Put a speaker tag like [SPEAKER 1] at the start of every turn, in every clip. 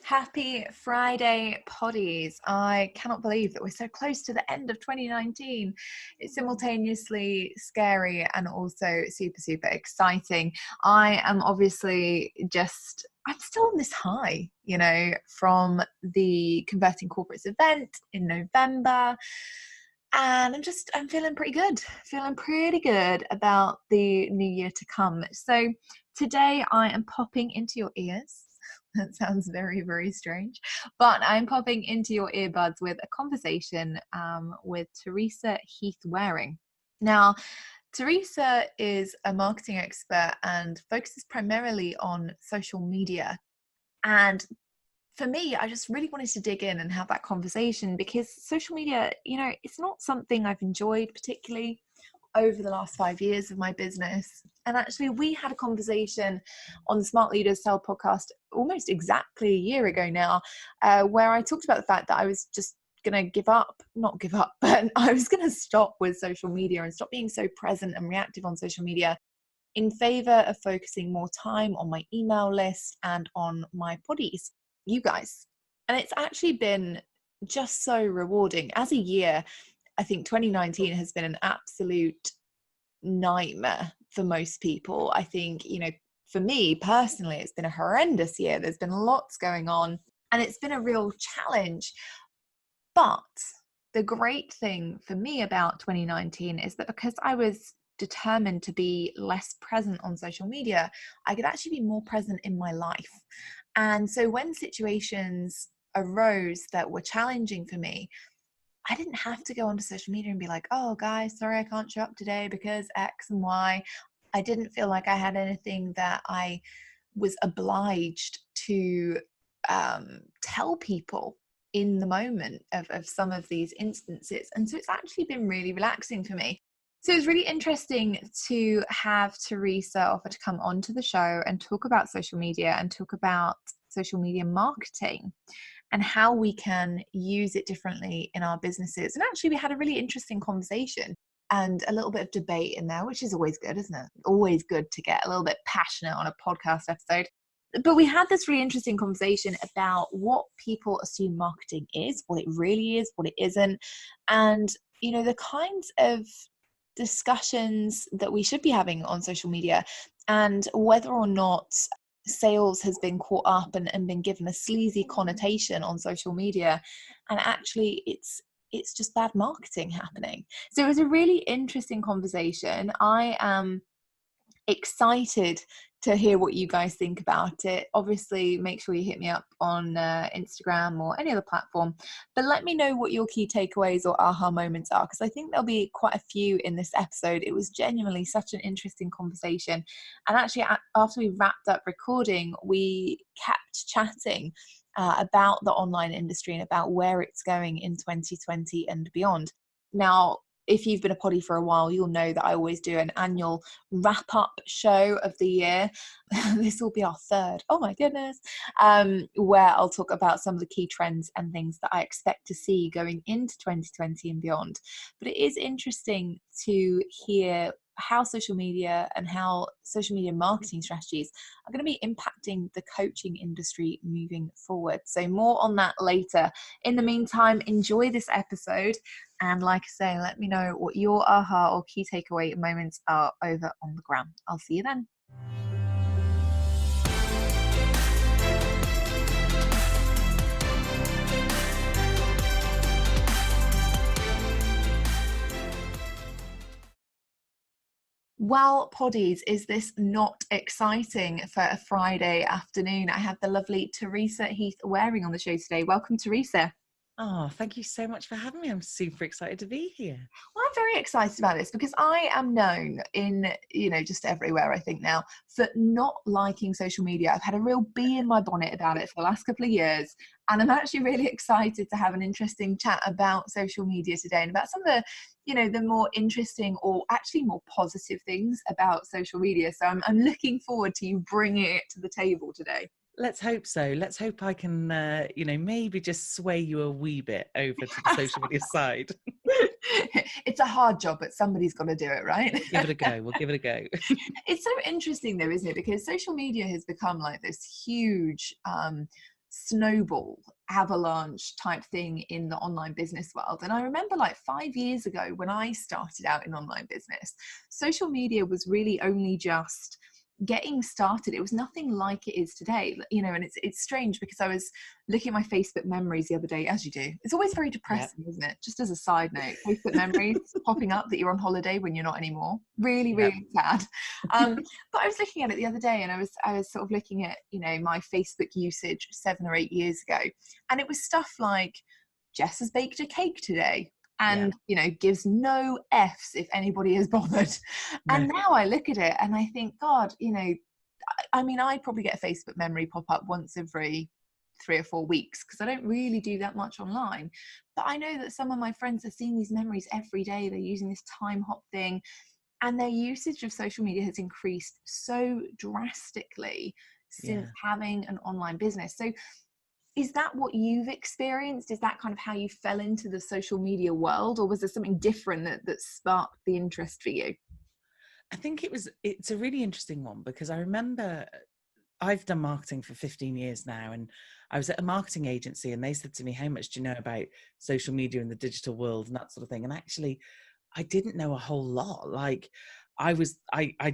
[SPEAKER 1] Happy Friday, poddies. I cannot believe that we're so close to the end of 2019. It's simultaneously scary and also super, super exciting. I am obviously I'm still on this high, from the Converting Corporates event in November. And I'm feeling pretty good about the new year to come. So today I am popping into your ears. That sounds very, very strange, but I'm popping into your earbuds with a conversation with Teresa Heath-Wareing. Now, Teresa is a marketing expert and focuses primarily on social media. And for me, I just really wanted to dig in and have that conversation because social media, it's not something I've enjoyed particularly over the last 5 years of my business. And actually, we had a conversation on the Smart Leaders Sell podcast almost exactly a year ago now, where I talked about the fact that I was just going to not give up, but I was going to stop with social media and stop being so present and reactive on social media in favor of focusing more time on my email list and on my poddies, you guys. And it's actually been just so rewarding. As a year, I think 2019 has been an absolute nightmare for most people. I think, for me personally, it's been a horrendous year. There's been lots going on and it's been a real challenge. But the great thing for me about 2019 is that because I was determined to be less present on social media, I could actually be more present in my life. And so when situations arose that were challenging for me, I didn't have to go onto social media and be like, oh guys, sorry, I can't show up today because X and Y. I didn't feel like I had anything that I was obliged to tell people in the moment of some of these instances. And so it's actually been really relaxing for me. So it's really interesting to have Teresa offer to come onto the show and talk about social media and talk about social media marketing and how we can use it differently in our businesses. And actually, we had a really interesting conversation and a little bit of debate in there, which is always good, isn't it? Always good to get a little bit passionate on a podcast episode. But we had this really interesting conversation about what people assume marketing is, what it really is, what it isn't, and, the kinds of discussions that we should be having on social media and whether or not sales has been caught up and been given a sleazy connotation on social media, and actually it's just bad marketing happening. So it was a really interesting conversation. I am excited to hear what you guys think about it. Obviously, make sure you hit me up on Instagram or any other platform, but let me know what your key takeaways or aha moments are, because I think there'll be quite a few in this episode. It was genuinely such an interesting conversation. And actually, after we wrapped up recording, we kept chatting about the online industry and about where it's going in 2020 and beyond. Now, if you've been a poddy for a while, you'll know that I always do an annual wrap-up show of the year. This will be our third. Oh my goodness. Where I'll talk about some of the key trends and things that I expect to see going into 2020 and beyond. But it is interesting to hear how social media and how social media marketing strategies are going to be impacting the coaching industry moving forward. So more on that later. In the meantime, enjoy this episode. And like I say, let me know what your aha or key takeaway moments are over on the gram. I'll see you then. Well, poddies, is this not exciting for a Friday afternoon? I have the lovely Teresa Heath-Wareing on the show today. Welcome, Teresa.
[SPEAKER 2] Oh, thank you so much for having me. I'm super excited to be here.
[SPEAKER 1] Well, I'm very excited about this because I am known in, just everywhere, I think now, for not liking social media. I've had a real bee in my bonnet about it for the last couple of years. And I'm actually really excited to have an interesting chat about social media today and about some of the, the more interesting or actually more positive things about social media. So I'm looking forward to you bringing it to the table today.
[SPEAKER 2] Let's hope so. Let's hope I can, maybe just sway you a wee bit over to the social media side.
[SPEAKER 1] It's a hard job, but somebody's got to do it, right?
[SPEAKER 2] Give it a go. We'll give it a go.
[SPEAKER 1] It's so interesting though, isn't it? Because social media has become like this huge snowball avalanche type thing in the online business world. And I remember like 5 years ago when I started out in online business, social media was really only just getting started. It was nothing like it is today, you know. And it's strange because I was looking at my Facebook memories the other day, as you do. It's always very depressing, isn't it? Just as a side note, Facebook memories popping up that you're on holiday when you're not anymore. Really, really sad. But I was looking at it the other day, and I was sort of looking at, you know, my Facebook usage 7 or 8 years ago, and it was stuff like, Jess has baked a cake today, and you know, gives no F's if anybody has bothered. And now I look at it and I think, God, you know, I mean, I probably get a Facebook memory pop up once every 3 or 4 weeks because I don't really do that much online. But I know that some of my friends are seeing these memories every day. They're using this time hop thing, and their usage of social media has increased so drastically since having an online business. So is that what you've experienced? Is that kind of how you fell into the social media world, or was there something different that sparked the interest for you?
[SPEAKER 2] I think it's a really interesting one, because I remember I've done marketing for 15 years now, and I was at a marketing agency, and they said to me, how much do you know about social media and the digital world and that sort of thing? And actually, I didn't know a whole lot. Like, I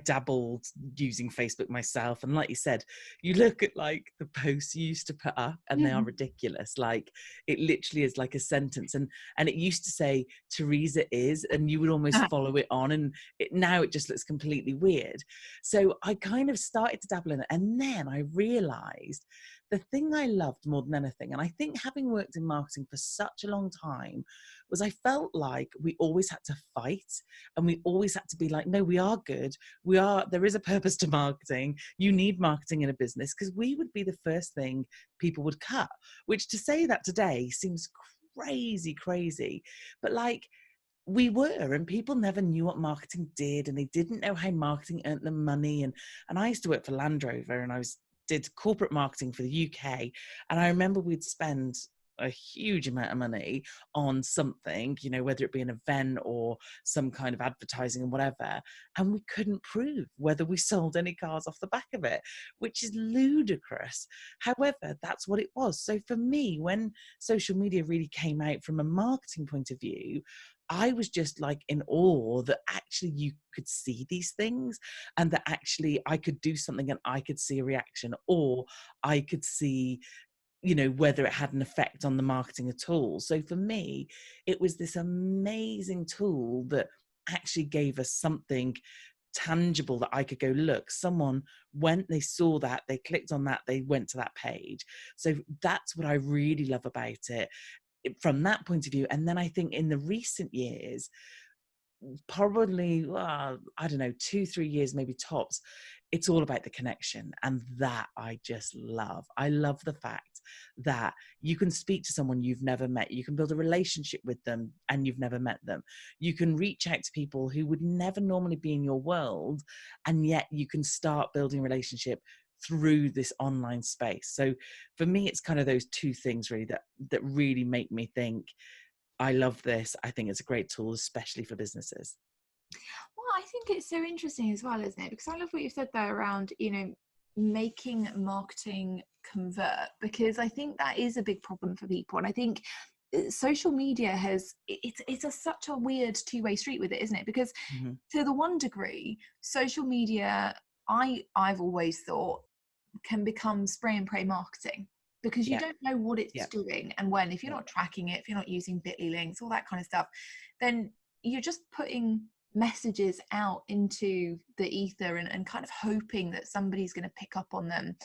[SPEAKER 2] dabbled using Facebook myself. And like you said, you look at like the posts you used to put up and they are ridiculous. Like, it literally is like a sentence. And it used to say, Teresa is, and you would almost follow it on. And now it just looks completely weird. So I kind of started to dabble in it. And then I realized the thing I loved more than anything, and I think having worked in marketing for such a long time, was I felt like we always had to fight, and we always had to be like, no, we are good. There is a purpose to marketing. You need marketing in a business, because we would be the first thing people would cut, which, to say that today seems crazy. But like, we were, and people never knew what marketing did, and they didn't know how marketing earned them money. And I used to work for Land Rover, and did corporate marketing for the UK. And I remember we'd spend a huge amount of money on something, you know, whether it be an event or some kind of advertising and whatever, and we couldn't prove whether we sold any cars off the back of it, which is ludicrous. However, that's what it was. So for me, when social media really came out from a marketing point of view, I was just like in awe that actually you could see these things, and that actually I could do something and I could see a reaction, or I could see, you know, whether it had an effect on the marketing at all. So for me, it was this amazing tool that actually gave us something tangible that I could go, look, someone went, they saw that, they clicked on that, they went to that page. So that's what I really love about it from that point of view. And then I think in the recent years, probably, I don't know, 2-3 years, maybe tops, it's all about the connection. And that I just love. I love the fact that you can speak to someone you've never met. You can build a relationship with them and you've never met them. You can reach out to people who would never normally be in your world, and yet you can start building a relationship through this online space. So for me, it's kind of those two things really that really make me think, I love this. I think it's a great tool, especially for businesses.
[SPEAKER 1] Well, I think it's so interesting as well, isn't it? Because I love what you said there around, you know, making marketing convert, because I think that is a big problem for people. And I think social media has, such a weird two-way street with it, isn't it? Because to the one degree, social media, I've always thought, can become spray and pray marketing, because you don't know what it's doing and when. If you're not tracking it, if you're not using bit.ly links, all that kind of stuff, then you're just putting messages out into the ether and kind of hoping that somebody's going to pick up on them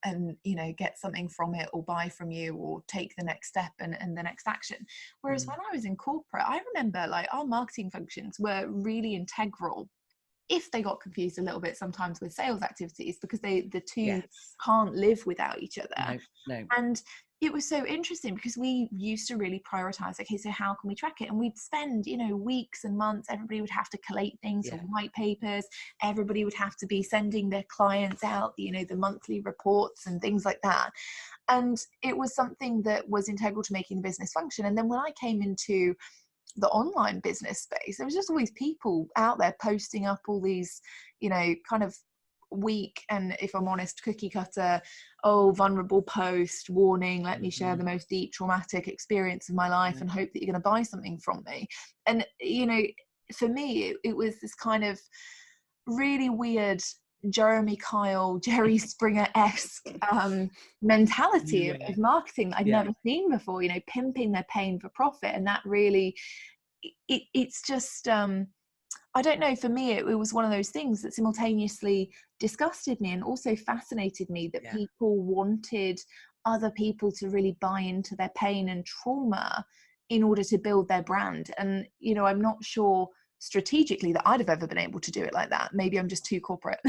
[SPEAKER 1] and, you know, get something from it, or buy from you, or take the next step and the next action. Whereas when I was in corporate, I remember like our marketing functions were really integral, if they got confused a little bit sometimes with sales activities, because the two can't live without each other.
[SPEAKER 2] No.
[SPEAKER 1] And it was so interesting because we used to really prioritize, okay, so how can we track it? And we'd spend, you know, weeks and months. Everybody would have to collate things for white papers. Everybody would have to be sending their clients out, you know, the monthly reports and things like that. And it was something that was integral to making the business function. And then when I came into the online business space, there was just always people out there posting up all these, you know, kind of weak and, if I'm honest, cookie cutter, vulnerable post, warning, let me share the most deep traumatic experience of my life and hope that you're going to buy something from me. And, you know, for me, it was this kind of really weird Jeremy Kyle, Jerry Springer-esque mentality of marketing that I'd never seen before, you know, pimping their pain for profit. And that really, it's just, I don't know, for me, it was one of those things that simultaneously disgusted me and also fascinated me, that people wanted other people to really buy into their pain and trauma in order to build their brand. And, you know, I'm not sure strategically that I'd have ever been able to do it like that. Maybe I'm just too corporate.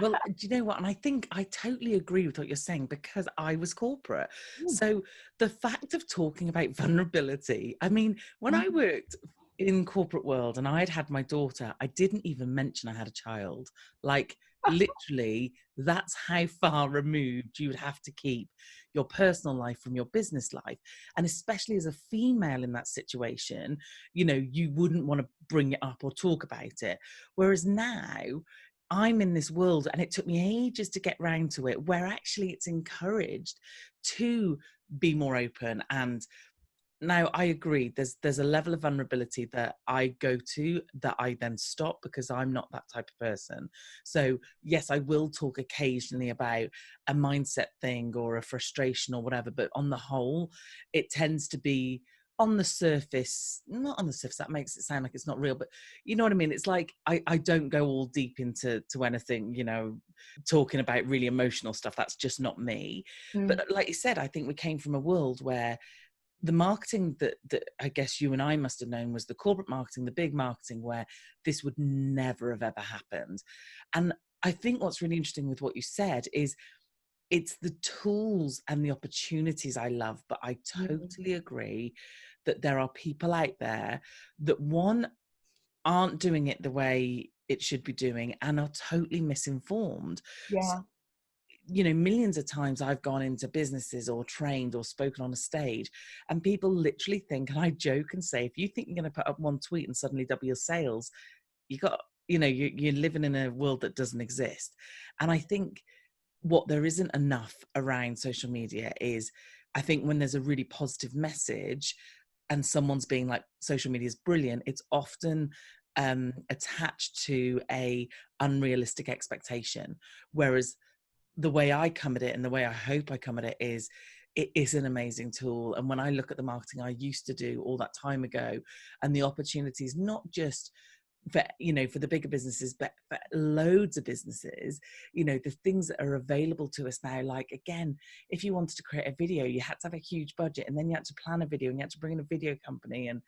[SPEAKER 2] Well, do you know what? And I think I totally agree with what you're saying, because I was corporate. So the fact of talking about vulnerability, I mean, when I worked in corporate world and I'd had my daughter, I didn't even mention I had a child. Like, literally, that's how far removed you would have to keep your personal life from your business life. And especially as a female in that situation, you know, you wouldn't want to bring it up or talk about it. Whereas now, I'm in this world, and it took me ages to get round to it, where actually it's encouraged to be more open. And now I agree, there's a level of vulnerability that I go to that I then stop, because I'm not that type of person. So yes, I will talk occasionally about a mindset thing or a frustration or whatever, but on the whole, it tends to be on the surface. Not on the surface, that makes it sound like it's not real, but you know what I mean? It's like I don't go all deep into anything, you know, talking about really emotional stuff. That's just not me. But like you said, I think we came from a world where the marketing that I guess you and I must have known was the corporate marketing, the big marketing, where this would never have ever happened. And I think what's really interesting with what you said is it's the tools and the opportunities I love, but I totally agree that there are people out there that, one, aren't doing it the way it should be doing and are totally misinformed.
[SPEAKER 1] Yeah.
[SPEAKER 2] You know, millions of times I've gone into businesses or trained or spoken on a stage, and people literally think, and I joke and say, if you think you're going to put up one tweet and suddenly double your sales, you're living in a world that doesn't exist. And I think what there isn't enough around social media is, I think when there's a really positive message and someone's being like, social media is brilliant, it's often attached to a unrealistic expectation. Whereas the way I come at it, and the way I hope I come at it, is it is an amazing tool. And when I look at the marketing I used to do all that time ago, and the opportunities, not just for, you know, for the bigger businesses, but for loads of businesses, you know, the things that are available to us now, like, again, if you wanted to create a video, you had to have a huge budget, and then you had to plan a video, and you had to bring in a video company, and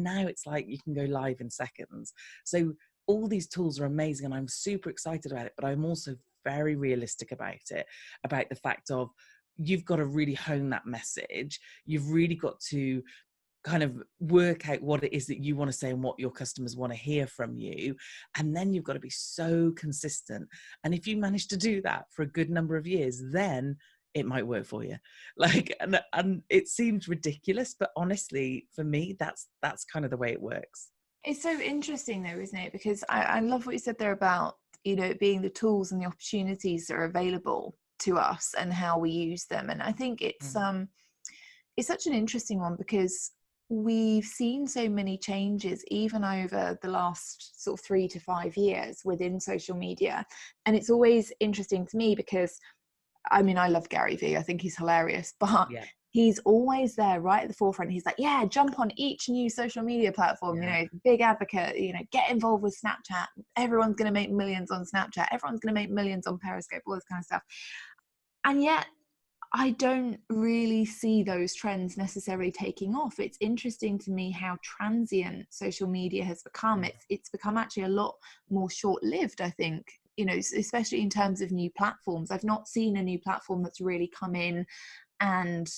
[SPEAKER 2] now it's like you can go live in seconds. So all these tools are amazing, and I'm super excited about it, but I'm also very realistic about it, about the fact of, you've got to really hone that message. You've really got to kind of work out what it is that you want to say and what your customers want to hear from you. And then you've got to be so consistent. And if you manage to do that for a good number of years, then it might work for you. Like, and it seems ridiculous, but honestly, for me, that's kind of the way it works.
[SPEAKER 1] It's so interesting though, isn't it? Because I love what you said there about, you know, it being the tools and the opportunities that are available to us and how we use them. And I think it's such an interesting one, because we've seen so many changes even over the last sort of 3 to 5 years within social media. And it's always interesting to me because, I mean, I love Gary Vee. I think he's hilarious, but he's always there right at the forefront. He's like, yeah, jump on each new social media platform, you know, big advocate, you know, get involved with Snapchat. Everyone's going to make millions on Snapchat. Everyone's going to make millions on Periscope, all this kind of stuff. And yet I don't really see those trends necessarily taking off. It's interesting to me how transient social media has become. It's become actually a lot more short-lived, I think, you know, especially in terms of new platforms. I've not seen a new platform that's really come in and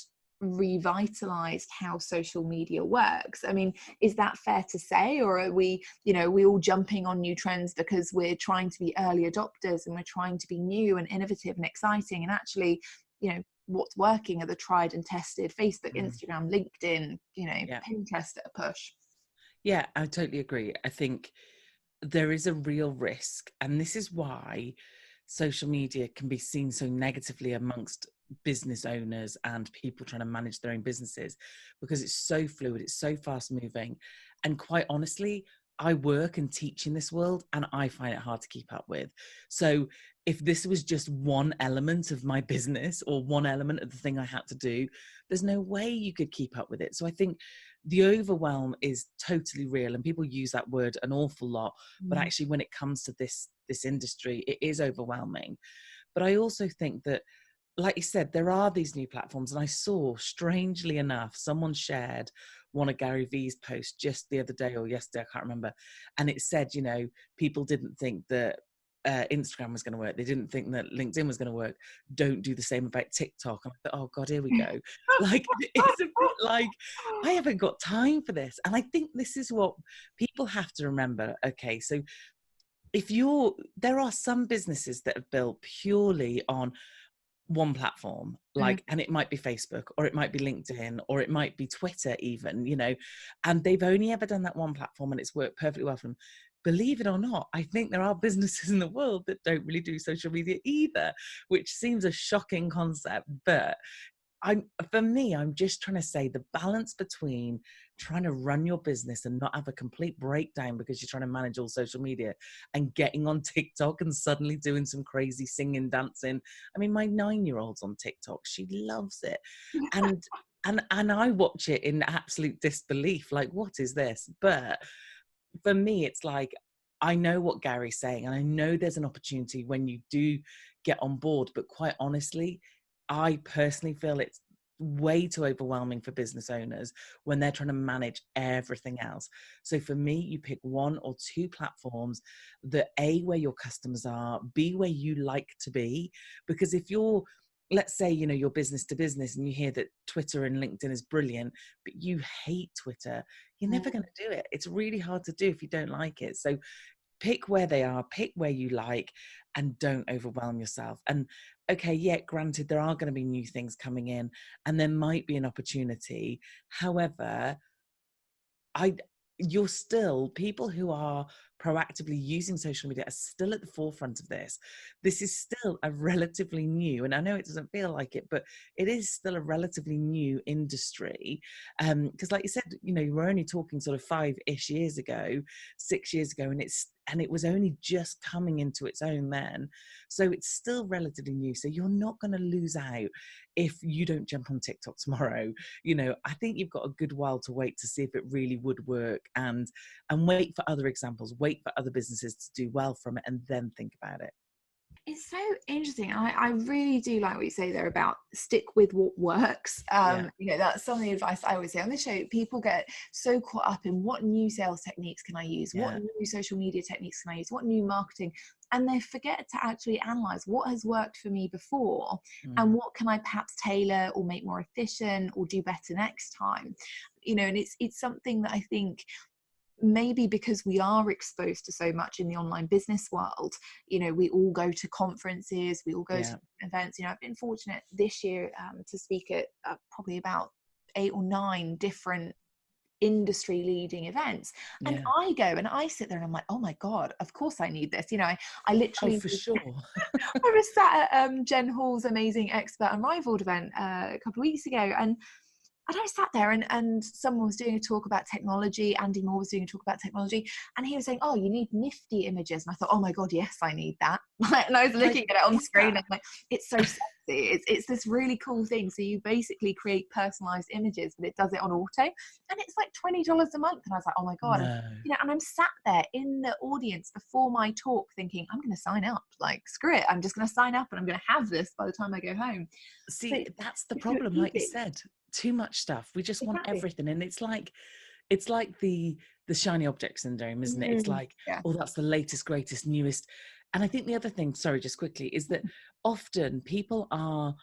[SPEAKER 1] revitalized how social media works. I mean, is that fair to say? Or are we, you know, we all jumping on new trends because we're trying to be early adopters and we're trying to be new and innovative and exciting, and actually, you know, what's working are the tried and tested Facebook, Instagram, LinkedIn, you know, Pinterest at a push.
[SPEAKER 2] Yeah, I totally agree. I think there is a real risk, and this is why social media can be seen so negatively amongst business owners and people trying to manage their own businesses, because it's so fluid, it's so fast moving. And quite honestly, I work and teach in this world and I find it hard to keep up with. So if this was just one element of my business or one element of the thing I had to do, there's no way you could keep up with it. So I think the overwhelm is totally real, and people use that word an awful lot, but actually when it comes to this industry, it is overwhelming. But I also think that, like you said, there are these new platforms, and I saw, strangely enough, someone shared one of Gary Vee's posts just the other day or yesterday, I can't remember, and it said, you know, people didn't think that Instagram was going to work, they didn't think that LinkedIn was going to work, don't do the same about TikTok. And I thought, oh god, here we go. Like, it's a bit like, I haven't got time for this. And I think this is what people have to remember. Okay, so there are some businesses that have built purely on one platform, like, and it might be Facebook, or it might be LinkedIn, or it might be Twitter even, you know, and they've only ever done that one platform and it's worked perfectly well for them. Believe it or not, I think there are businesses in the world that don't really do social media either, which seems a shocking concept. But for me, I'm just trying to say the balance between trying to run your business and not have a complete breakdown because you're trying to manage all social media, and getting on TikTok and suddenly doing some crazy singing, dancing. I mean, my 9-year-old's on TikTok. She loves it. And I watch it in absolute disbelief. Like, what is this? But for me, it's like, I know what Gary's saying, and I know there's an opportunity when you do get on board. But quite honestly, I personally feel it's way too overwhelming for business owners when they're trying to manage everything else. So for me, you pick one or two platforms that A, where your customers are, B, where you like to be. Because if you're, let's say, you know, you're business to business and you hear that Twitter and LinkedIn is brilliant, but you hate Twitter, you're never going to do it. It's really hard to do if you don't like it. So pick where they are, pick where you like, and don't overwhelm yourself. And okay, yeah, granted, there are going to be new things coming in and there might be an opportunity. However, you're still, people who are proactively using social media are still at the forefront of this. This is still a relatively new, and I know it doesn't feel like it, but it is still a relatively new industry. Because like you said, you know, you were only talking sort of 5-ish years ago, 6 years ago, and it was only just coming into its own then. So it's still relatively new. So you're not going to lose out if you don't jump on TikTok tomorrow. You know, I think you've got a good while to wait to see if it really would work, and wait for other examples, wait for other businesses to do well from it, and then think about it.
[SPEAKER 1] It's so interesting. I really do like what you say there about stick with what works. You know, that's some of the advice I always say on the show. People get so caught up in what new sales techniques can I use? What new social media techniques can I use? What new marketing? And they forget to actually analyze what has worked for me before and what can I perhaps tailor or make more efficient or do better next time. You know, and it's something that I think, maybe because we are exposed to so much in the online business world, you know, we all go to conferences, we all go to events. You know, I've been fortunate this year to speak at probably about 8 or 9 different industry leading events, and I go and I sit there and I'm like, oh my god, of course I need this. You know, I literally
[SPEAKER 2] for sure.
[SPEAKER 1] I was sat at Jen Hall's amazing Expert Unrivaled event a couple of weeks ago, and I sat there and someone was doing a talk about technology. Andy Moore was doing a talk about technology, and he was saying, oh, you need nifty images. And I thought, oh my God, yes, I need that. And I was looking at it on screen and I'm like, it's so sexy. It's this really cool thing. So you basically create personalized images, but it does it on auto. And it's like $20 a month. And I was like, oh my God.
[SPEAKER 2] No.
[SPEAKER 1] You know, and I'm sat there in the audience before my talk thinking, I'm going to sign up. Like, screw it. I'm just going to sign up and I'm going to have this by the time I go home.
[SPEAKER 2] See, that's the problem. Like you said, too much stuff. We just want everything. And it's like the shiny object syndrome, isn't it? It's like, oh, that's the latest, greatest, newest. And I think the other thing, sorry, just quickly, is that often people are,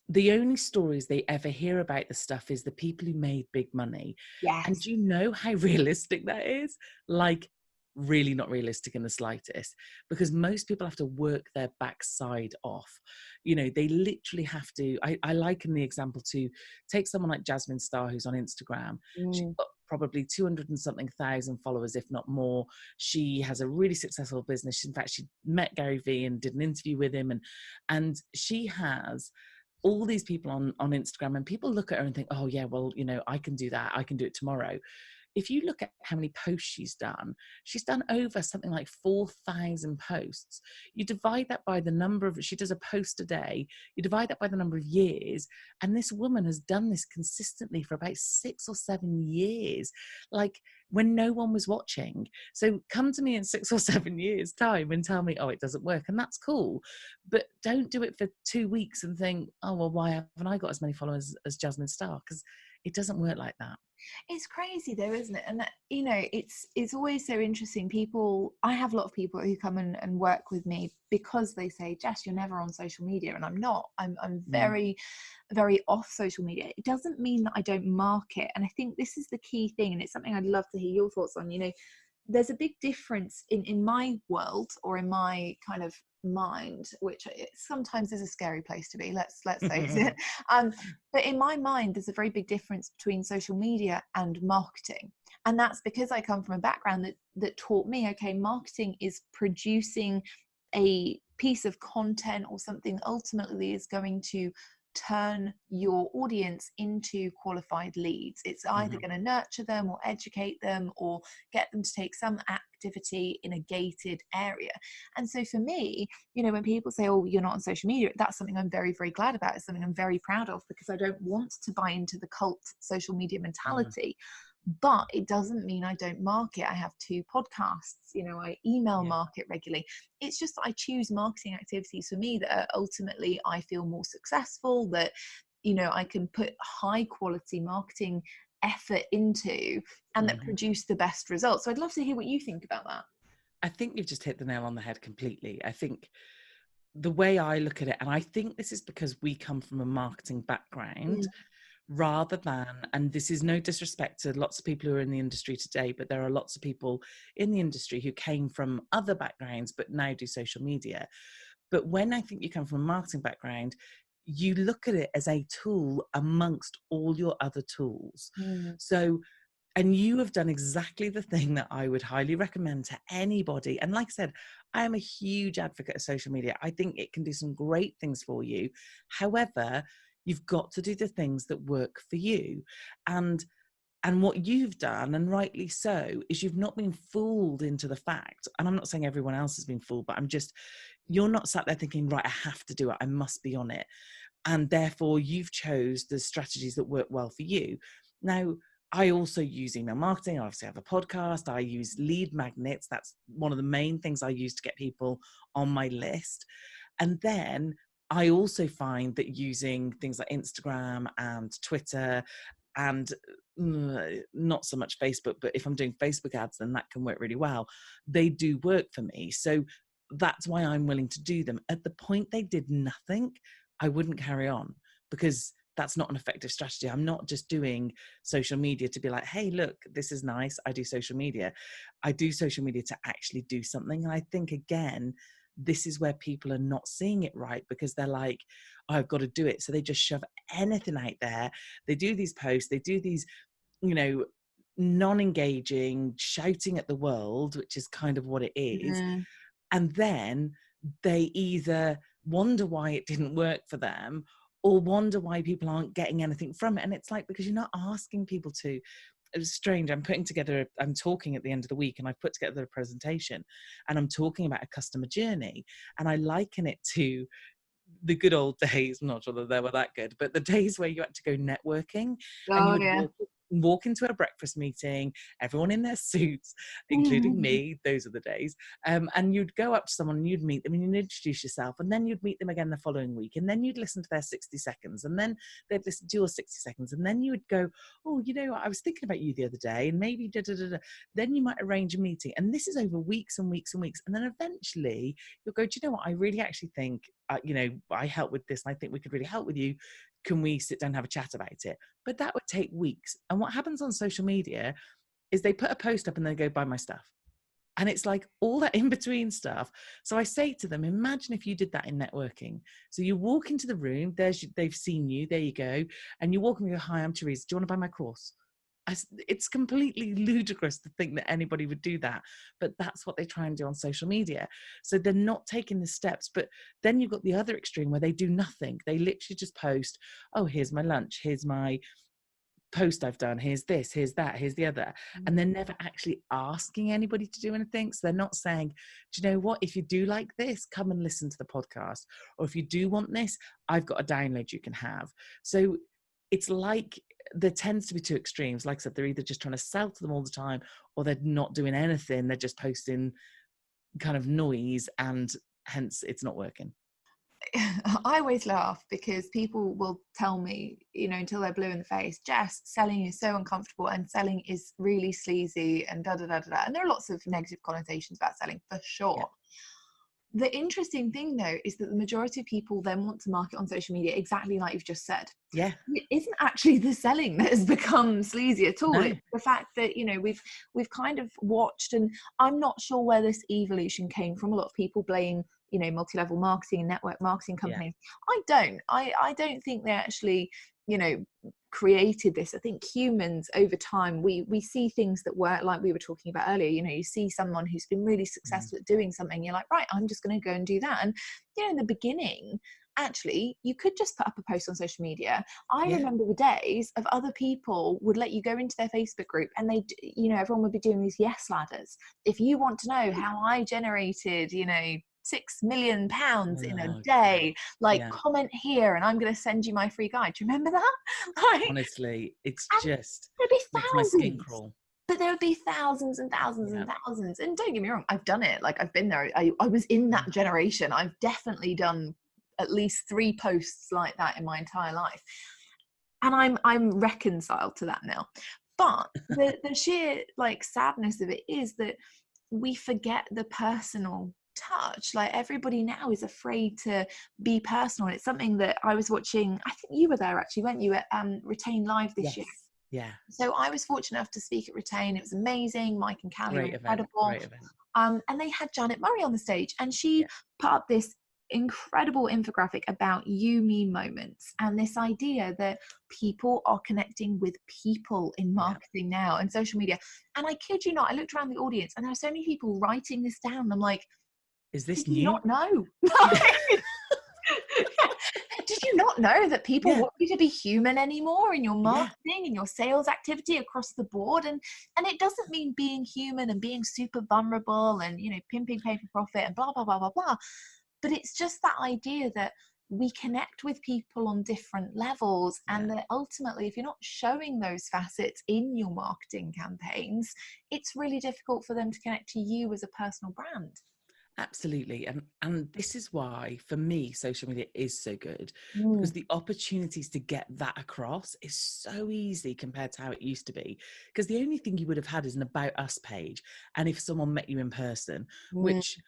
[SPEAKER 2] the only stories they ever hear about the stuff is the people who made big money. And do you know how realistic that is? Like, really not realistic in the slightest, because most people have to work their backside off. You know, they literally have to, I liken the example to take someone like Jasmine Star, who's on Instagram. She's got probably 200 and something thousand followers, if not more. She has a really successful business. In fact, she met Gary Vee and did an interview with him, and she has all these people on Instagram, and people look at her and think, oh yeah, well, you know, I can do that, I can do it tomorrow. If you look at how many posts she's done over something like 4,000 posts. You divide that by the number of, she does a post a day, you divide that by the number of years, and this woman has done this consistently for about 6 or 7 years, like when no one was watching. So come to me in 6 or 7 years time and tell me, oh, it doesn't work, and that's cool. But don't do it for 2 weeks and think, oh, well, why haven't I got as many followers as Jasmine Star? Because it doesn't work like that.
[SPEAKER 1] It's crazy though, isn't it? And that, you know, it's always so interesting. I have a lot of people who come and work with me because they say, Jess, you're never on social media. And I'm not. I'm very, very off social media. It doesn't mean that I don't market. And I think this is the key thing. And it's something I'd love to hear your thoughts on. You know, there's a big difference in my world, or in my kind of mind, which sometimes is a scary place to be, let's face it. But in my mind, there's a very big difference between social media and marketing. And that's because I come from a background that taught me, okay, marketing is producing a piece of content or something ultimately is going to turn your audience into qualified leads. It's either going to nurture them or educate them or get them to take some activity in a gated area. And so for me, you know, when people say, oh, you're not on social media, that's something I'm very, very glad about. It's something I'm very proud of, because I don't want to buy into the cult social media mentality. But it doesn't mean I don't market. I have 2 podcasts, you know, I email market regularly. It's just that I choose marketing activities for me that ultimately I feel more successful, that, you know, I can put high quality marketing effort into, and that produce the best results. So I'd love to hear what you think about that.
[SPEAKER 2] I think you've just hit the nail on the head completely. I think the way I look at it, and I think this is because we come from a marketing background, rather than, and this is no disrespect to lots of people who are in the industry today, but there are lots of people in the industry who came from other backgrounds but now do social media. But when I think you come from a marketing background, you look at it as a tool amongst all your other tools. So, and you have done exactly the thing that I would highly recommend to anybody. And like I said, I am a huge advocate of social media. I think it can do some great things for you. However, you've got to do the things that work for you. And what you've done, and rightly so, is you've not been fooled into the fact, and I'm not saying everyone else has been fooled, but you're not sat there thinking, right, I have to do it, I must be on it. And therefore you've chose the strategies that work well for you. Now, I also use email marketing. I obviously have a podcast. I use lead magnets. That's one of the main things I use to get people on my list. And then I also find that using things like Instagram and Twitter and not so much Facebook, but if I'm doing Facebook ads, then that can work really well. They do work for me. So that's why I'm willing to do them. At the point they did nothing, I wouldn't carry on, because that's not an effective strategy. I'm not just doing social media to be like, hey, look, this is nice, I do social media. I do social media to actually do something. And I think, again, this is where people are not seeing it right, because they're like, oh, I've got to do it. So they just shove anything out there. They do these posts, they do these, you know, non-engaging, shouting at the world, which is kind of what it is. And then they either wonder why it didn't work for them, or wonder why people aren't getting anything from it. And it's like, because you're not asking people to. It was strange. I'm talking at the end of the week, and I've put together a presentation, and I'm talking about a customer journey, and I liken it to the good old days. I'm not sure that they were that good, but the days where you had to go networking, and you would walk into a breakfast meeting, everyone in their suits, including me, those are the days, and you'd go up to someone and you'd meet them and you'd introduce yourself, and then you'd meet them again the following week, and then you'd listen to their 60 seconds, and then they'd listen to your 60 seconds, and then you would go, oh, you know, I was thinking about you the other day, and maybe then you might arrange a meeting, and this is over weeks and weeks and weeks, and then eventually you'll go, do you know what, I really actually think, you know, I help with this, and I think we could really help with you. Can we sit down and have a chat about it? But that would take weeks. And what happens on social media is they put a post up and they go, buy my stuff. And it's like all that in between stuff. So I say to them, imagine if you did that in networking. So you walk into the room, they've seen you, there you go. And you walk and you go, hi, I'm Teresa. Do you want to buy my course? It's completely ludicrous to think that anybody would do that, but that's what they try and do on social media. So they're not taking the steps. But then you've got the other extreme where they do nothing. They literally just post, oh, here's my lunch, here's my post I've done, here's this, here's that, here's the other. And they're never actually asking anybody to do anything. So they're not saying, do you know what, if you do like this, come and listen to the podcast, or if you do want this, I've got a download you can have. So it's like there tends to be two extremes. Like I said, they're either just trying to sell to them all the time, or they're not doing anything, they're just posting kind of noise, and hence it's not working.
[SPEAKER 1] I always laugh because people will tell me, you know, until they're blue in the face, Jess, selling is so uncomfortable and selling is really sleazy and da da da da da. And there are lots of negative connotations about selling for sure. Yeah. The interesting thing though is that the majority of people then want to market on social media exactly like you've just said.
[SPEAKER 2] Yeah.
[SPEAKER 1] It isn't actually the selling that has become sleazy at all.
[SPEAKER 2] No.
[SPEAKER 1] It's the fact that, you know, we've kind of watched, and I'm not sure where this evolution came from. A lot of people blame, you know, multi-level marketing and network marketing companies. Yeah. I don't think they actually, you know, created this. I think humans over time, we see things that work, like we were talking about earlier. You know, you see someone who's been really successful at doing something, you're like, right, I'm just going to go and do that. And, you know, in the beginning, actually, you could just put up a post on social media. I remember the days of other people would let you go into their Facebook group, and they, you know, everyone would be doing these yes ladders. If you want to know how I generated, you know, £6 million in a day, like, comment here and I'm going to send you my free guide. Do you remember that? Like,
[SPEAKER 2] honestly, it's just
[SPEAKER 1] makes my skin crawl. But there would be thousands and thousands and thousands. And don't get me wrong, I've done it. Like, I've been there. I was in that generation. I've definitely done at least 3 posts like that in my entire life. And I'm reconciled to that now. But the sheer, like, sadness of it is that we forget the personal touch. Like, everybody now is afraid to be personal. It's something that I was watching, I think you were there actually, weren't you, at Retain Live this year?
[SPEAKER 2] Yeah.
[SPEAKER 1] So I was fortunate enough to speak at Retain. It was amazing. Mike and Callie were incredible.
[SPEAKER 2] Great event.
[SPEAKER 1] And they had Janet Murray on the stage, and she put up this incredible infographic about you, me moments, and this idea that people are connecting with people in marketing now and social media. And I kid you not, I looked around the audience and there were so many people writing this down. I'm like,
[SPEAKER 2] is this
[SPEAKER 1] did
[SPEAKER 2] new?
[SPEAKER 1] You not know? Did you not know that people want you to be human anymore in your marketing and your sales activity across the board? And it doesn't mean being human and being super vulnerable and, you know, pimping pay for profit and blah, blah, blah, blah, blah. But it's just that idea that we connect with people on different levels, and that ultimately, if you're not showing those facets in your marketing campaigns, it's really difficult for them to connect to you as a personal brand.
[SPEAKER 2] Absolutely. And this is why, for me, social media is so good, because the opportunities to get that across is so easy compared to how it used to be. Because the only thing you would have had is an About Us page, and if someone met you in person, which,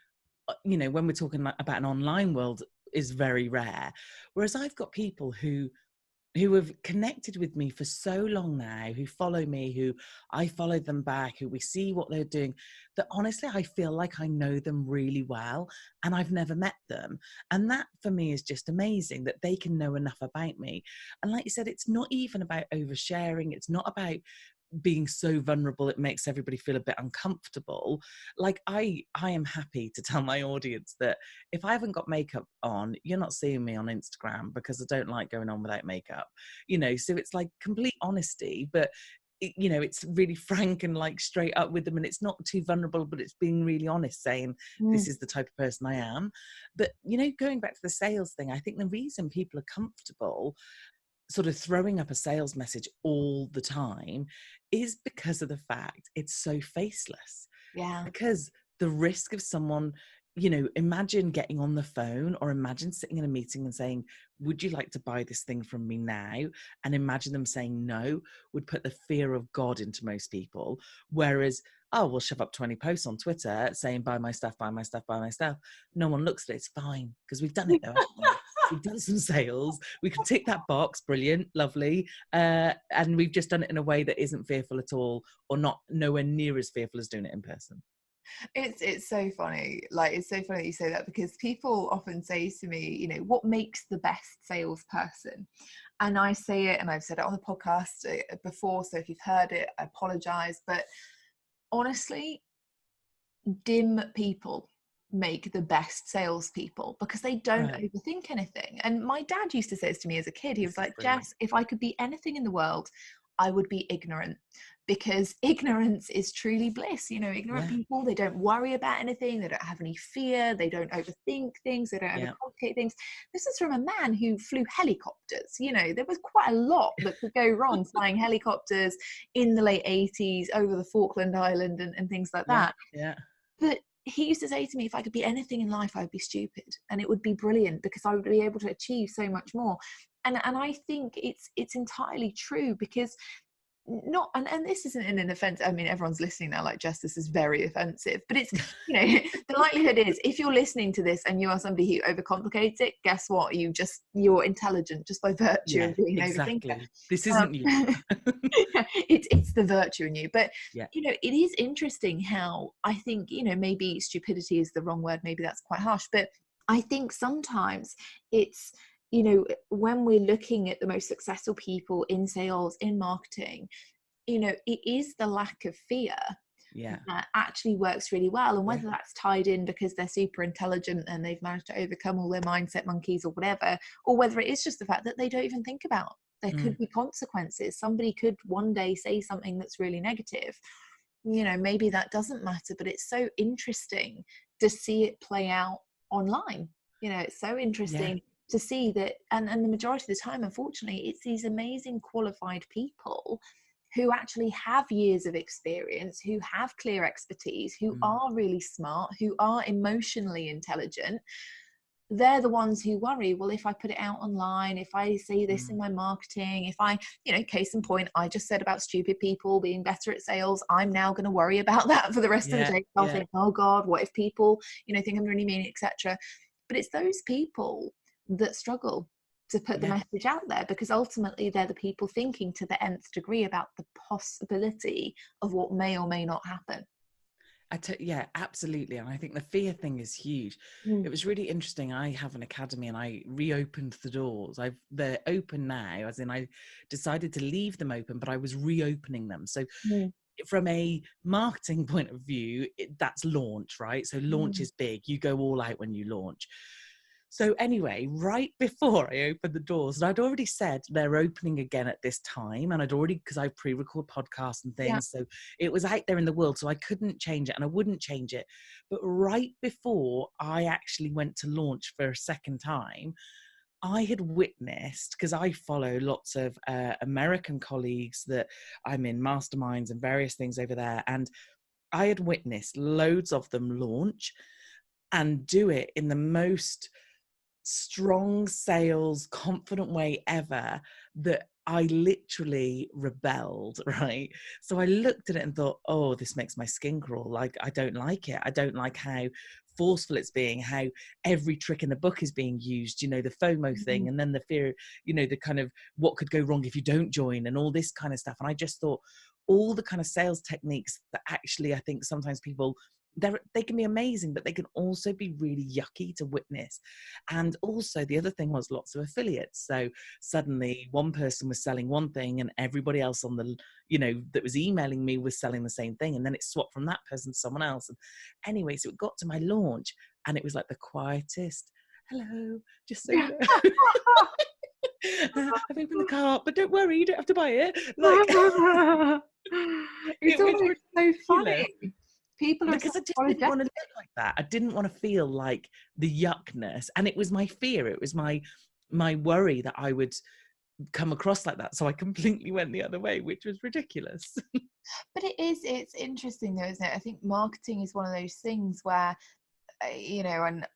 [SPEAKER 2] you know, when we're talking about an online world, is very rare. Whereas I've got people who have connected with me for so long now, who follow me, who I follow them back, who we see what they're doing, that honestly, I feel like I know them really well, and I've never met them. And that for me is just amazing, that they can know enough about me. And like you said, it's not even about oversharing. It's not about being so vulnerable it makes everybody feel a bit uncomfortable. Like, I am happy to tell my audience that if I haven't got makeup on, you're not seeing me on Instagram, because I don't like going on without makeup, you know. So it's like complete honesty, but you know, it's really frank and like straight up with them, and it's not too vulnerable, but it's being really honest, saying this is the type of person I am. But, you know, going back to the sales thing, I think the reason people are comfortable sort of throwing up a sales message all the time is because of the fact it's so faceless. Because the risk of someone, you know, imagine getting on the phone, or imagine sitting in a meeting and saying, would you like to buy this thing from me now? And imagine them saying no, would put the fear of God into most people. Whereas, oh, we'll shove up 20 posts on Twitter saying, buy my stuff, buy my stuff, buy my stuff. No one looks at it. It's fine, because we've done it though. We've done some sales. We can tick that box. Brilliant. Lovely. And we've just done it in a way that isn't fearful at all, or not nowhere near as fearful as doing it in person.
[SPEAKER 1] It's so funny. Like, it's so funny that you say that, because people often say to me, you know, what makes the best salesperson? And I say it, and I've said it on the podcast before, so if you've heard it, I apologize. But honestly, dim people make the best salespeople, because they don't
[SPEAKER 2] Right.
[SPEAKER 1] overthink anything. And my dad used to say this to me as a kid. He
[SPEAKER 2] This
[SPEAKER 1] was
[SPEAKER 2] is
[SPEAKER 1] like,
[SPEAKER 2] brilliant.
[SPEAKER 1] Jess, if I could be anything in the world, I would be ignorant, because ignorance is truly bliss. You know, ignorant
[SPEAKER 2] Yeah.
[SPEAKER 1] people, they don't worry about anything, they don't have any fear, they don't overthink things, they don't
[SPEAKER 2] Yeah.
[SPEAKER 1] overcomplicate things. This is from a man who flew helicopters. You know, there was quite a lot that could go wrong flying helicopters in the late 80s over the Falkland Island and things like
[SPEAKER 2] Yeah.
[SPEAKER 1] that.
[SPEAKER 2] Yeah.
[SPEAKER 1] But he used to say to me, if I could be anything in life, I would be stupid, and it would be brilliant, because I would be able to achieve so much more. And I think it's entirely true, because not, and this isn't in an offense. I mean, everyone's listening now like, Jess, this is very offensive, but it's, you know, the likelihood is, if you're listening to this and you are somebody who overcomplicates it, guess what? You're intelligent just by virtue
[SPEAKER 2] Yeah,
[SPEAKER 1] of being an overthinker.
[SPEAKER 2] exactly. This isn't you.
[SPEAKER 1] It's the virtue in you. But
[SPEAKER 2] Yeah.
[SPEAKER 1] you know, it is interesting how, I think, you know, maybe stupidity is the wrong word, maybe that's quite harsh, but I think sometimes it's, you know, when we're looking at the most successful people in sales, in marketing, you know, it is the lack of fear
[SPEAKER 2] Yeah.
[SPEAKER 1] that actually works really well. And
[SPEAKER 2] Yeah.
[SPEAKER 1] whether that's tied in because they're super intelligent and they've managed to overcome all their mindset monkeys or whatever, or whether it is just the fact that they don't even think about, there could be consequences. Somebody could one day say something that's really negative. You know, maybe that doesn't matter, but it's so interesting to see it play out online. You know, it's so
[SPEAKER 2] Yeah.
[SPEAKER 1] interesting to see that, and the majority of the time, unfortunately, it's these amazing qualified people who actually have years of experience, who have clear expertise, who are really smart, who are emotionally intelligent. They're the ones who worry, well, if I put it out online, if I say this in my marketing, if I, you know, case in point, I just said about stupid people being better at sales, I'm now going to worry about that for the rest of the
[SPEAKER 2] Yeah.
[SPEAKER 1] day. I'll
[SPEAKER 2] Yeah.
[SPEAKER 1] think, oh God, what if people, you know, think I'm really mean, etc. But it's those people that struggle to put the
[SPEAKER 2] Yeah.
[SPEAKER 1] message out there, because ultimately they're the people thinking to the nth degree about the possibility of what may or may not happen.
[SPEAKER 2] Yeah, absolutely. And I think the fear thing is huge. It was really interesting. I have an academy and I reopened the doors. They're open now, as in I decided to leave them open, but I was reopening them. So from a marketing point of view, that's launch, right? So launch is big. You go all out when you launch. So anyway, right before I opened the doors, and I'd already said they're opening again at this time, and I'd already, because I pre-record podcasts and things, so it was out there in the world, so I couldn't change it, and I wouldn't change it. But right before I actually went to launch for a second time, I had witnessed, because I follow lots of American colleagues that I'm in masterminds and various things over there, and I had witnessed loads of them launch and do it in the most strong sales confident way ever, that I literally rebelled, right? So I looked at it and thought, oh, this makes my skin crawl. Like, I don't like it. I don't like how forceful it's being, how every trick in the book is being used, you know, the FOMO thing, and then the fear, you know, the kind of what could go wrong if you don't join and all this kind of stuff. And I just thought, all the kind of sales techniques that actually I think sometimes people, they can be amazing, but they can also be really yucky to witness. And also the other thing was lots of affiliates. So suddenly one person was selling one thing and everybody else on the, you know, that was emailing me was selling the same thing. And then it swapped from that person to someone else. And anyway, so it got to my launch and it was like the quietest, hello, just so you know. I've opened the cart, but don't worry, you don't have to buy it. Like,
[SPEAKER 1] It's
[SPEAKER 2] it was
[SPEAKER 1] always so
[SPEAKER 2] ridiculous.
[SPEAKER 1] funny. People are so
[SPEAKER 2] Because I just didn't want to
[SPEAKER 1] apologetic.
[SPEAKER 2] look like that. I didn't want to feel like the yuckness. And it was my fear. It was my worry that I would come across like that. So I completely went the other way, which was ridiculous.
[SPEAKER 1] But it's interesting though, isn't it? I think marketing is one of those things where, you know, and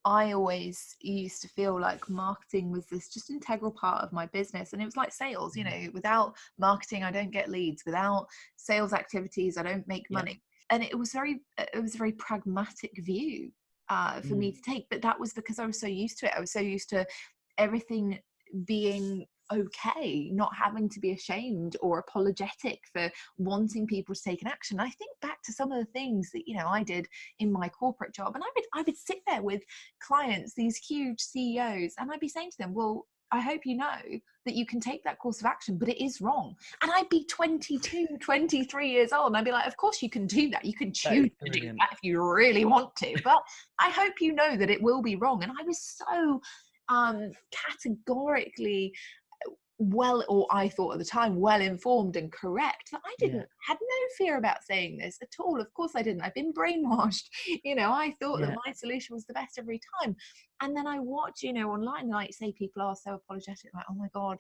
[SPEAKER 1] I always used to feel like marketing was this just integral part of my business. And it was like sales, you know, without marketing, I don't get leads. Without sales activities, I don't make
[SPEAKER 2] Yeah.
[SPEAKER 1] money. And it was a very pragmatic view for me to take. But that was because I was so used to it. I was so used to everything being okay, not having to be ashamed or apologetic for wanting people to take an action. I think back to some of the things that, you know, I did in my corporate job, and I would sit there with clients, these huge CEOs, and I'd be saying to them, well, I hope you know that you can take that course of action, but it is wrong. And I'd be 22, 23 years old. And I'd be like, of course you can do that. You can choose to do that if you really want to. But I hope you know that it will be wrong. And I was so categorically or I thought at the time, well informed and correct, that I had no fear about saying this at all. Of course I didn't. I've been brainwashed. You know, I thought that my solution was the best every time. And then I watch, you know, online, like say people are so apologetic, like, oh my God,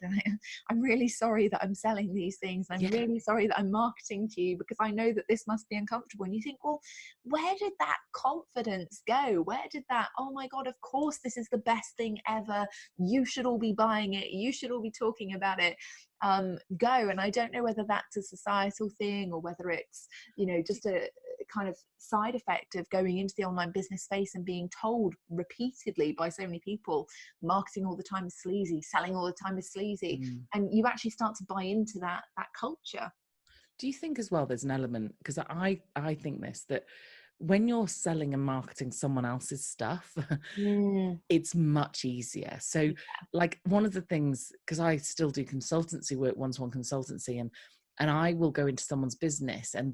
[SPEAKER 1] I'm really sorry that I'm selling these things. I'm really sorry that I'm marketing to you because I know that this must be uncomfortable. And you think, well, where did that confidence go? Where did that, oh my God, of course this is the best thing ever. You should all be buying it. You should all be talking about it. Go. And I don't know whether that's a societal thing or whether it's, you know, just a kind of side effect of going into the online business space and being told repeatedly by so many people, marketing all the time is sleazy, selling all the time is sleazy. And you actually start to buy into that culture.
[SPEAKER 2] Do you think as well there's an element, because I think this, that when you're selling and marketing someone else's stuff, it's much easier. So like one of the things, because I still do consultancy work, one-to-one consultancy, and I will go into someone's business and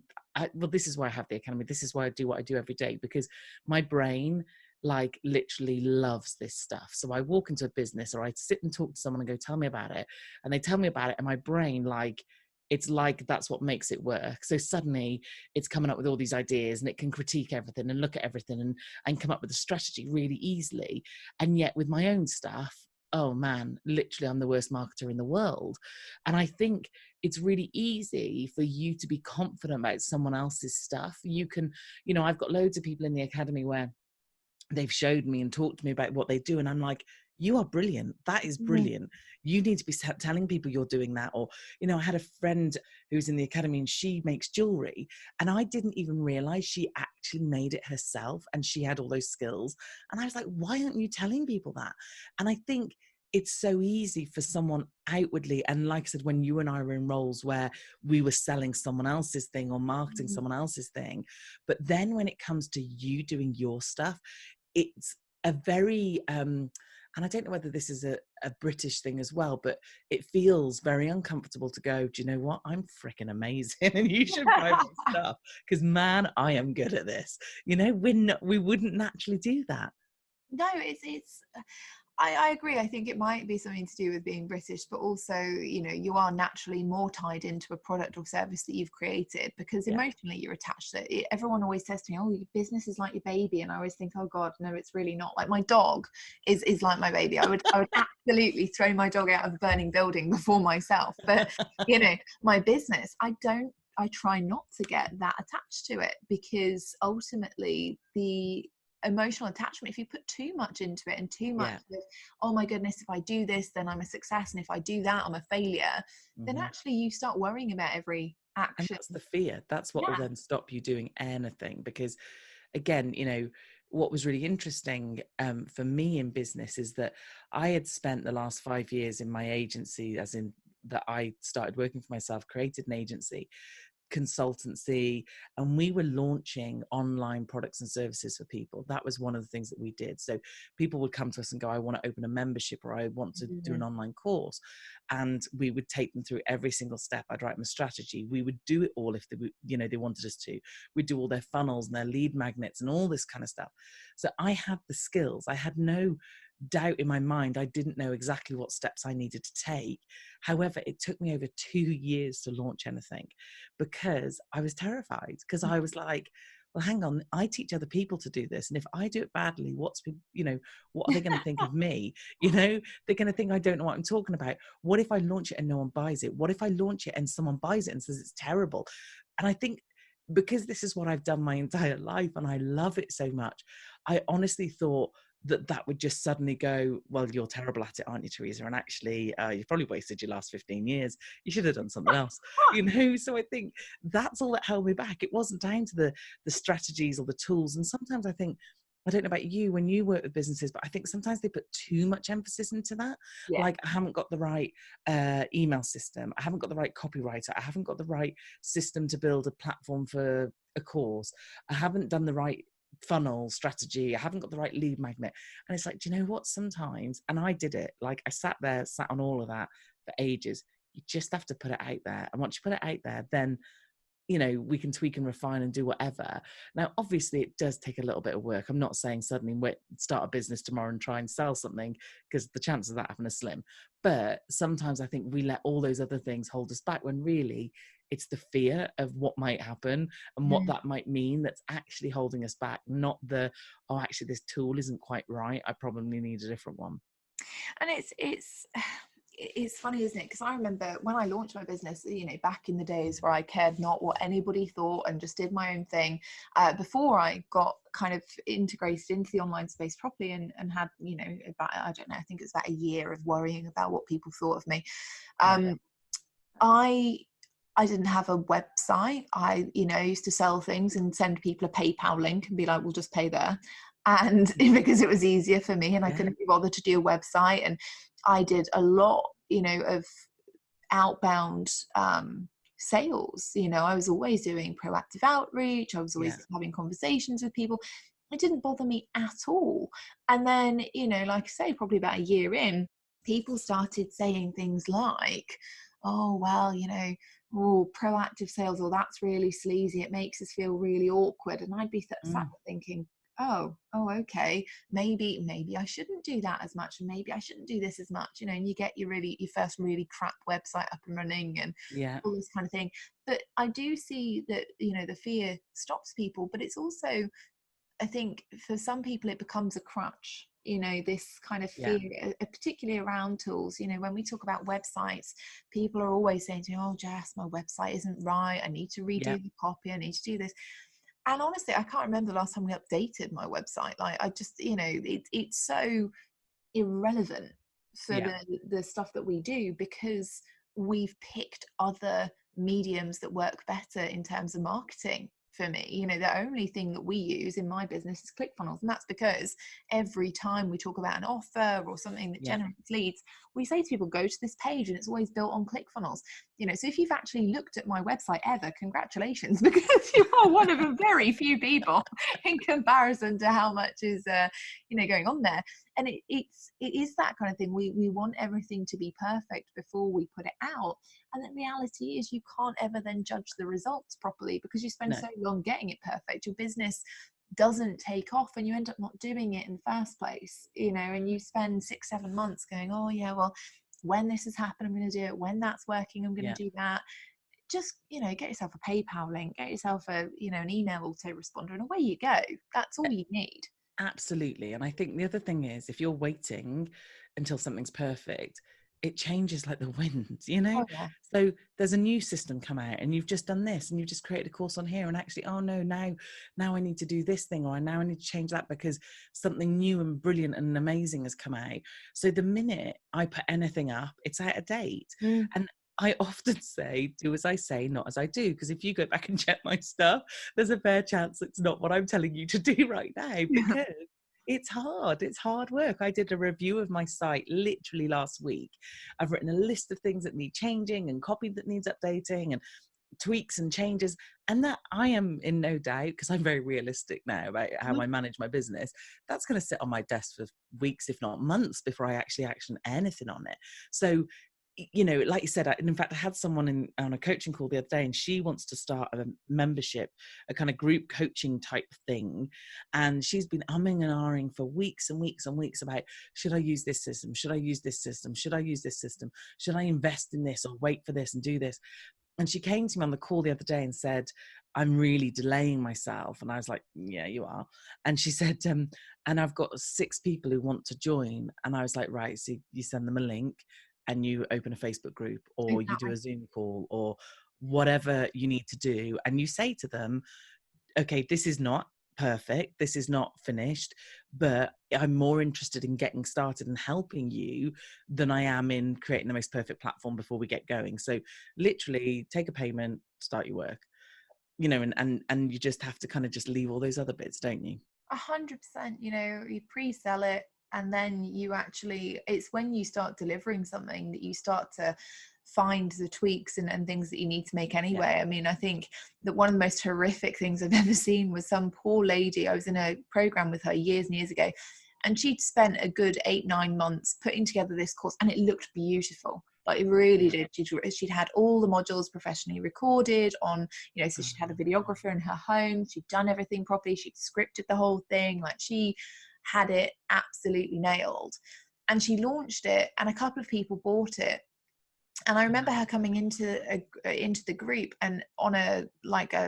[SPEAKER 2] well, this is why I have the academy. This is why I do what I do every day, because my brain like literally loves this stuff. So I walk into a business or I sit and talk to someone and go, tell me about it. And they tell me about it. And my brain, like, it's like that's what makes it work. So suddenly it's coming up with all these ideas and it can critique everything and look at everything and come up with a strategy really easily. And yet with my own stuff, oh man, literally I'm the worst marketer in the world. And I think it's really easy for you to be confident about someone else's stuff. You can, you know, I've got loads of people in the academy where they've showed me and talked to me about what they do. And I'm like, you are brilliant. That is brilliant. You need to be telling people you're doing that. Or, you know, I had a friend who's in the academy and she makes jewelry. And I didn't even realize she actually made it herself and she had all those skills. And I was like, why aren't you telling people that? And I think it's so easy for someone outwardly. And like I said, when you and I were in roles where we were selling someone else's thing or marketing someone else's thing. But then when it comes to you doing your stuff, it's a very, and I don't know whether this is a British thing as well, but it feels very uncomfortable to go, do you know what? I'm freaking amazing and you should buy my stuff because man, I am good at this. You know, we wouldn't naturally do that.
[SPEAKER 1] No, I agree. I think it might be something to do with being British, but also, you know, you are naturally more tied into a product or service that you've created because emotionally you're attached to it. Everyone always says to me, oh, your business is like your baby. And I always think, oh God, no, it's really not. Like my dog is like my baby. I would absolutely throw my dog out of a burning building before myself. But, you know, my business, I try not to get that attached to it because ultimately the emotional attachment, if you put too much into it and too much of, oh my goodness, if I do this then I'm a success and if I do that I'm a failure, then actually you start worrying about every action.
[SPEAKER 2] And that's the fear. That's what will then stop you doing anything. Because again, you know, what was really interesting for me in business is that I had spent the last 5 years in my agency, as in that I started working for myself, created an agency, consultancy, and we were launching online products and services for people. That was one of the things that we did. So people would come to us and go, I want to open a membership or I want to do an online course, and we would take them through every single step. I'd write them a strategy. We would do it all if they, you know, they wanted us to. We'd do all their funnels and their lead magnets and all this kind of stuff. So I had the skills. I had no doubt in my mind. I didn't know exactly what steps I needed to take. However, it took me over 2 years to launch anything because I was terrified, because I was like, well, hang on, I teach other people to do this. And if I do it badly, what are they going to think of me? You know, they're going to think I don't know what I'm talking about. What if I launch it and no one buys it? What if I launch it and someone buys it and says it's terrible? And I think because this is what I've done my entire life and I love it so much, I honestly thought that would just suddenly go, well, you're terrible at it, aren't you, Teresa? And actually, you've probably wasted your last 15 years. You should have done something else, you know? So I think that's all that held me back. It wasn't down to the strategies or the tools. And sometimes I think I don't know about you when you work with businesses, but I think sometimes they put too much emphasis into that.
[SPEAKER 1] Yeah.
[SPEAKER 2] Like, I haven't got the right email system. I haven't got the right copywriter. I haven't got the right system to build a platform for a course. I haven't done the right funnel strategy. I haven't got the right lead magnet. And it's like, do you know what? Sometimes, and I did it, like I sat on all of that for ages. You just have to put it out there. And once you put it out there, then we can tweak and refine and do whatever. Now, obviously, it does take a little bit of work. I'm not saying suddenly start a business tomorrow and try and sell something, because the chances of that happening are slim. But sometimes I think we let all those other things hold us back, when really it's the fear of what might happen and what that might mean that's actually holding us back, not oh, actually, this tool isn't quite right. I probably need a different one.
[SPEAKER 1] And it's funny, isn't it? Because I remember when I launched my business, back in the days where I cared not what anybody thought and just did my own thing, before I got kind of integrated into the online space properly, and had, about, I don't know, I think it's about a year of worrying about what people thought of me.
[SPEAKER 2] Yeah.
[SPEAKER 1] I didn't have a website. I used to sell things and send people a PayPal link and be like, we'll just pay there. And because it was easier for me, and I couldn't be bothered to do a website. And I did a lot, of outbound sales. I was always doing proactive outreach. I was always having conversations with people. It didn't bother me at all. And then, like I say, probably about a year in, people started saying things like, oh, well, oh, proactive sales, or that's really sleazy. It makes us feel really awkward. And I'd be sat there thinking, oh, okay, maybe I shouldn't do that as much, and maybe I shouldn't do this as much, and you get your first really crap website up and running, and all this kind of thing. But I do see that, the fear stops people, but it's also, I think, for some people it becomes a crutch, this kind of fear, particularly around tools. When we talk about websites, people are always saying to me, oh, Jess, my website isn't right. I need to redo the copy. I need to do this. And honestly, I can't remember the last time we updated my website. Like, I just, it's so irrelevant for the stuff that we do, because we've picked other mediums that work better in terms of marketing. For me, the only thing that we use in my business is ClickFunnels, and that's because every time we talk about an offer or something that generates leads, we say to people, go to this page, and it's always built on ClickFunnels. So if you've actually looked at my website ever, congratulations, because you are one of a very few people in comparison to how much is going on there. And it is that kind of thing. We want everything to be perfect before we put it out. And the reality is, you can't ever then judge the results properly, because you spend so long getting it perfect. Your business doesn't take off, and you end up not doing it in the first place, and you spend 6-7 months going, oh yeah, well, when this has happened, I'm going to do it. When that's working, I'm going to do that. Just, get yourself a PayPal link, get yourself an email autoresponder, and away you go. That's all you need.
[SPEAKER 2] Absolutely. And I think the other thing is, if you're waiting until something's perfect, it changes like the wind,
[SPEAKER 1] Oh, yeah.
[SPEAKER 2] So there's a new system come out, and you've just done this, and you've just created a course on here, and actually, oh no, now I need to do this thing, or now I need to change that because something new and brilliant and amazing has come out. So the minute I put anything up, it's out of date. And I often say, do as I say, not as I do. Because if you go back and check my stuff, there's a fair chance it's not what I'm telling you to do right now, because it's hard. It's hard work. I did a review of my site literally last week. I've written a list of things that need changing, and copy that needs updating, and tweaks and changes. And that, I am in no doubt, because I'm very realistic now about how I manage my business, that's going to sit on my desk for weeks, if not months, before I actually action anything on it. So, like you said, in fact, I had someone on a coaching call the other day, and she wants to start a membership, a kind of group coaching type thing. And she's been umming and ahhing for weeks and weeks and weeks about, should I use this system? Should I use this system? Should I use this system? Should I invest in this, or wait for this and do this? And she came to me on the call the other day and said, I'm really delaying myself. And I was like, yeah, you are. And she said, and I've got 6 people who want to join. And I was like, right, so you send them a link, and you open a Facebook group, or you do a Zoom call, or whatever you need to do. And you say to them, okay, this is not perfect, this is not finished, but I'm more interested in getting started and helping you than I am in creating the most perfect platform before we get going. So literally take a payment, start your work, and you just have to kind of just leave all those other bits, don't you?
[SPEAKER 1] 100%. You know, you pre-sell it, and then you actually, it's when you start delivering something that you start to find the tweaks and things that you need to make
[SPEAKER 2] Yeah.
[SPEAKER 1] anyway. I mean, I think that one of the most horrific things I've ever seen was some poor lady. I was in a program with her years and years ago, and she'd spent a good 8-9 months putting together this course, and it looked beautiful. Like, it really did. She'd had all the modules professionally recorded on, you know, so she'd had a videographer in her home. She'd done everything properly. She'd scripted the whole thing. Like, she had it absolutely nailed. And she launched it, and a couple of people bought it. And I remember her coming into the group and on a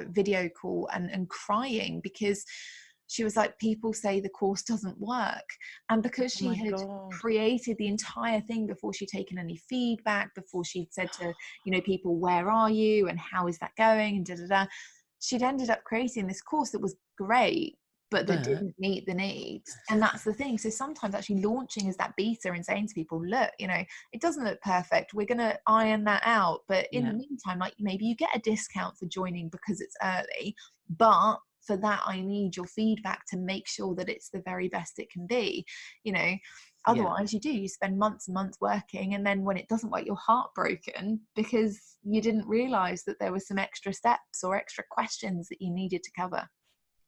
[SPEAKER 1] video call and crying, because she was like, people say the course doesn't work. And because
[SPEAKER 2] Oh
[SPEAKER 1] she
[SPEAKER 2] my
[SPEAKER 1] had
[SPEAKER 2] God.
[SPEAKER 1] created the entire thing before she'd taken any feedback, before she'd said to, you know, people, where are you and how is that going, and she'd ended up creating this course that was great, but that
[SPEAKER 2] But
[SPEAKER 1] didn't meet the needs. And that's the thing. So sometimes actually launching as that beta and saying to people, look, you know, it doesn't look perfect, we're going to iron that out, but in the meantime, like, maybe you get a discount for joining because it's early, but for that I need your feedback to make sure that it's the very best it can be, you know. Otherwise you spend months and months working, and then when it doesn't work, you're heartbroken because you didn't realize that there were some extra steps or extra questions that you needed to cover.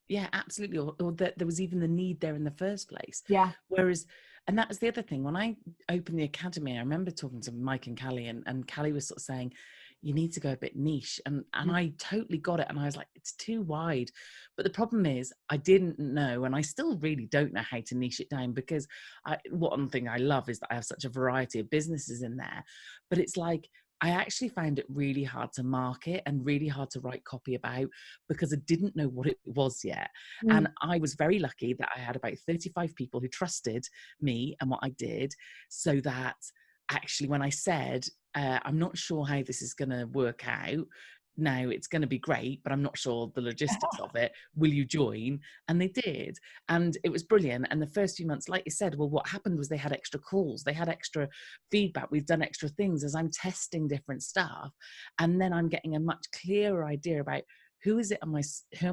[SPEAKER 2] Yeah, absolutely. Or that there was even the need there in the first place.
[SPEAKER 1] Yeah.
[SPEAKER 2] Whereas, and that was the other thing, when I opened the academy, I remember talking to Mike and Callie, and Callie was sort of saying, you need to go a bit niche. And I totally got it. And I was like, it's too wide. But the problem is, I didn't know, and I still really don't know how to niche it down, because one thing I love is that I have such a variety of businesses in there. But it's like, I actually found it really hard to market and really hard to write copy about, because I didn't know what it was yet. And I was very lucky that I had about 35 people who trusted me and what I did, so that actually when I said, I'm not sure how this is going to work out, now it's going to be great, but I'm not sure the logistics of it, will you join? And they did, and it was brilliant. And the first few months, like you said, well, what happened was they had extra calls, they had extra feedback, we've done extra things as I'm testing different stuff, and then I'm getting a much clearer idea about who am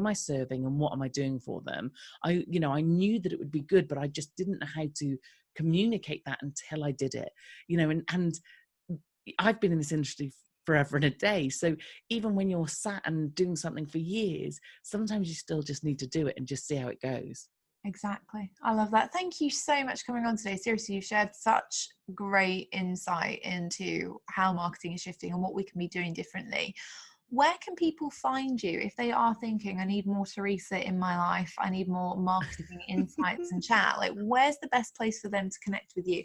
[SPEAKER 2] I serving and what am I doing for them. I knew that it would be good, but I just didn't know how to communicate that until I did it, and I've been in this industry forever and a day. So even when you're sat and doing something for years, sometimes you still just need to do it and just see how it goes.
[SPEAKER 1] Exactly. I love that. Thank you so much for coming on today. Seriously, you've shared such great insight into how marketing is shifting and what we can be doing differently. Where can people find you if they are thinking, I need more Teresa in my life, I need more marketing insights and chat? Like, where's the best place for them to connect with you?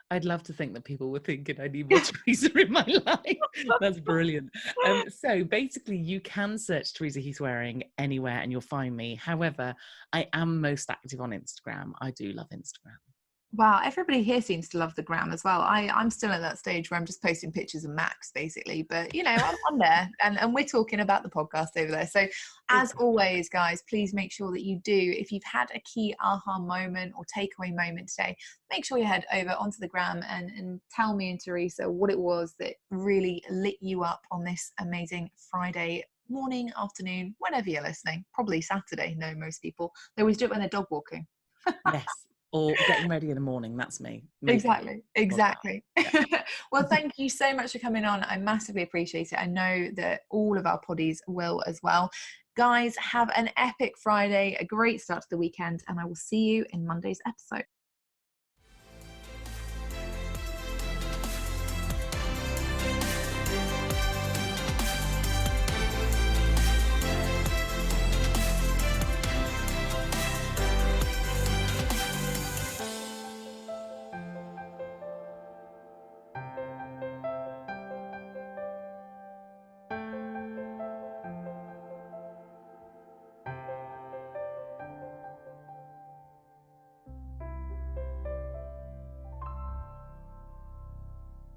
[SPEAKER 2] I'd love to think that people were thinking I need more Teresa in my life. That's brilliant. So basically you can search Teresa Heath-Wareing anywhere and you'll find me. However, I am most active on Instagram. I do love Instagram.
[SPEAKER 1] Wow, everybody here seems to love the gram as well. I'm still at that stage where I'm just posting pictures of Max, basically. But, I'm there, and we're talking about the podcast over there. So as always, guys, please make sure that you do, if you've had a key aha moment or takeaway moment today, make sure you head over onto the gram and tell me and Teresa what it was that really lit you up on this amazing Friday morning, afternoon, whenever you're listening. Probably Saturday, no, most people. They always do it when they're dog walking.
[SPEAKER 2] Yes. Or getting ready in the morning. That's me.
[SPEAKER 1] Exactly.
[SPEAKER 2] Yeah.
[SPEAKER 1] Well, thank you so much for coming on. I massively appreciate it. I know that all of our poddies will as well. Guys, have an epic Friday, a great start to the weekend, and I will see you in Monday's episode.